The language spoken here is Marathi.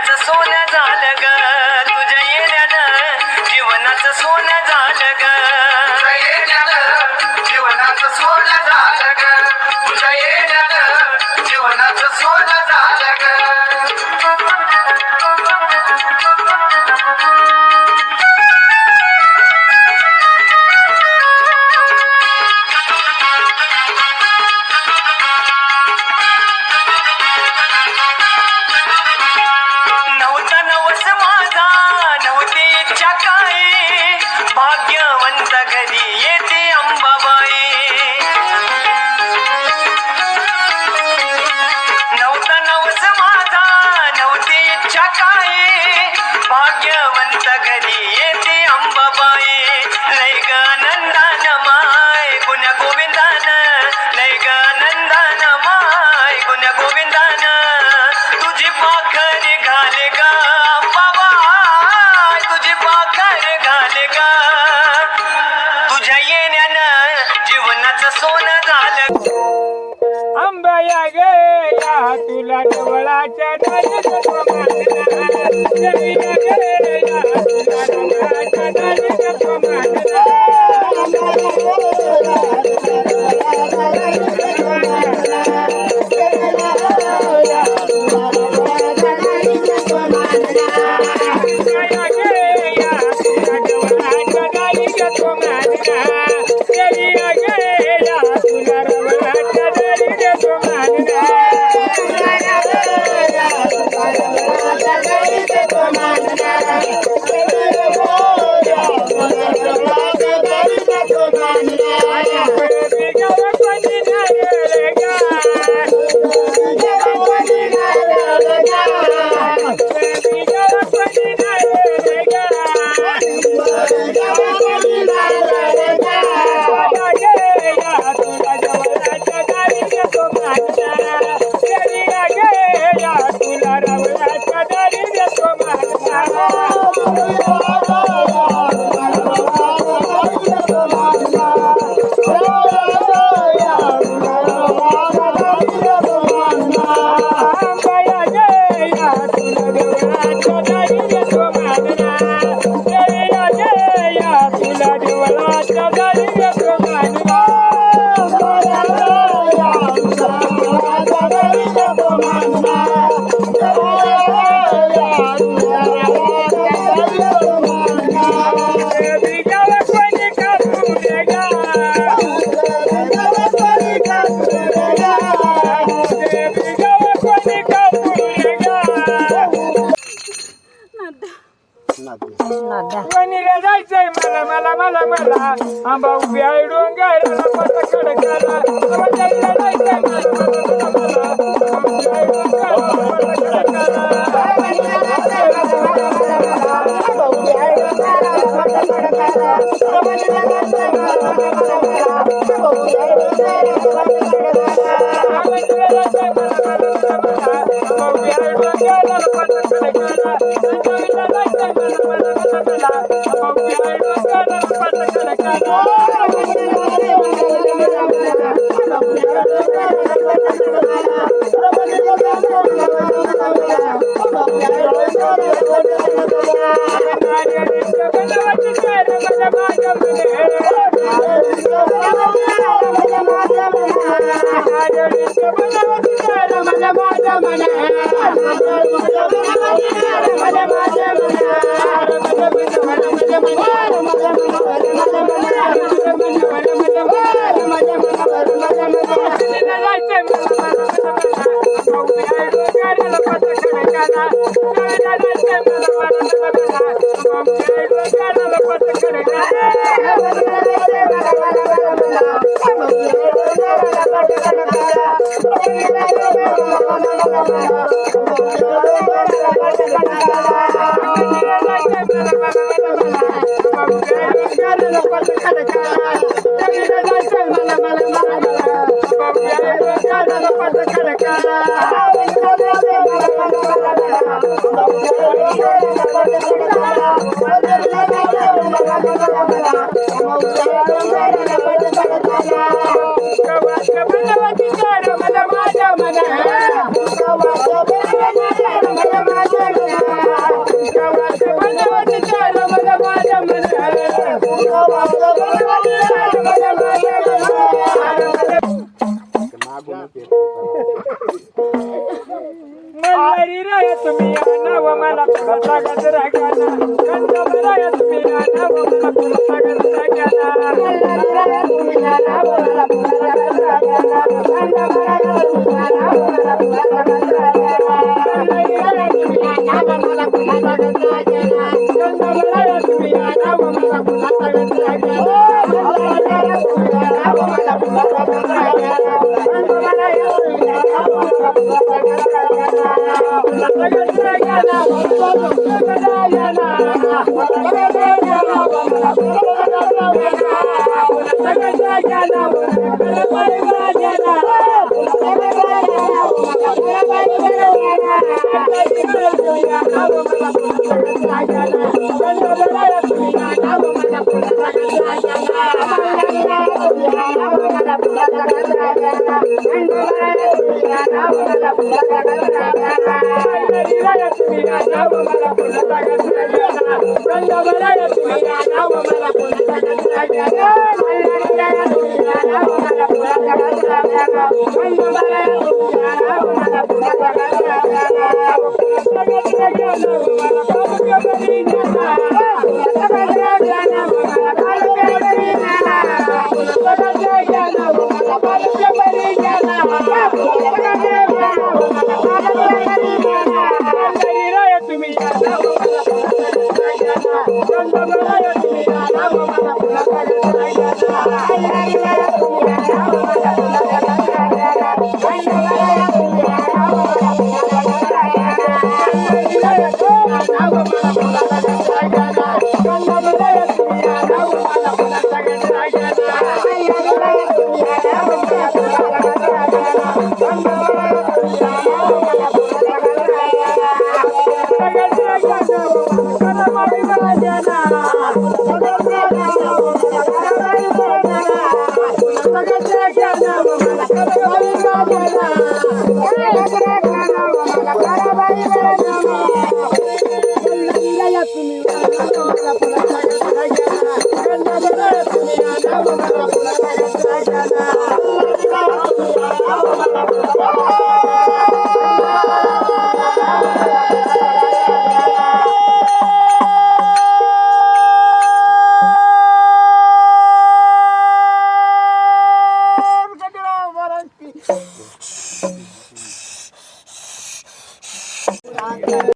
जीवनाचं सोनं झालं ग तुझ्या येण्यानं जीवनाचं सोनं झालं ग तुझ्या येण्यानं जीवनाचं सोनं झालं ग तुझ्या येण्यानं जीवनाचं सोनं झालं ग भाग्यवंत घरी येते अंबाबाई नव्हता नवस माझा नव्हती इच्छा काही भाग्यवंत घरी येते अंबाबाई लय ग नंदन माय गुण्या गोविंदान लय ग नंदन माय गुण्या गोविंदान तुझी पाखर घाले ग अंबाबाई तुझी पाखर घाले ग तुझ्या येण्यानं जीवनाचं सोनं झालं अंबाया गे या तुला डोळाच्या नजरेत मानला जमिया गे या तुला डोळाच्या नजरेत मानला वणीला जायचंय मला मला मला मला आंबा उभी आहे डोंगराला पटाकडे करा वणीला जायचंय मला मला मला मला फुलाचा गजरा घ्याना गंगा बराया तुम्ही नाना मला फुलाचा गजरा घ्याना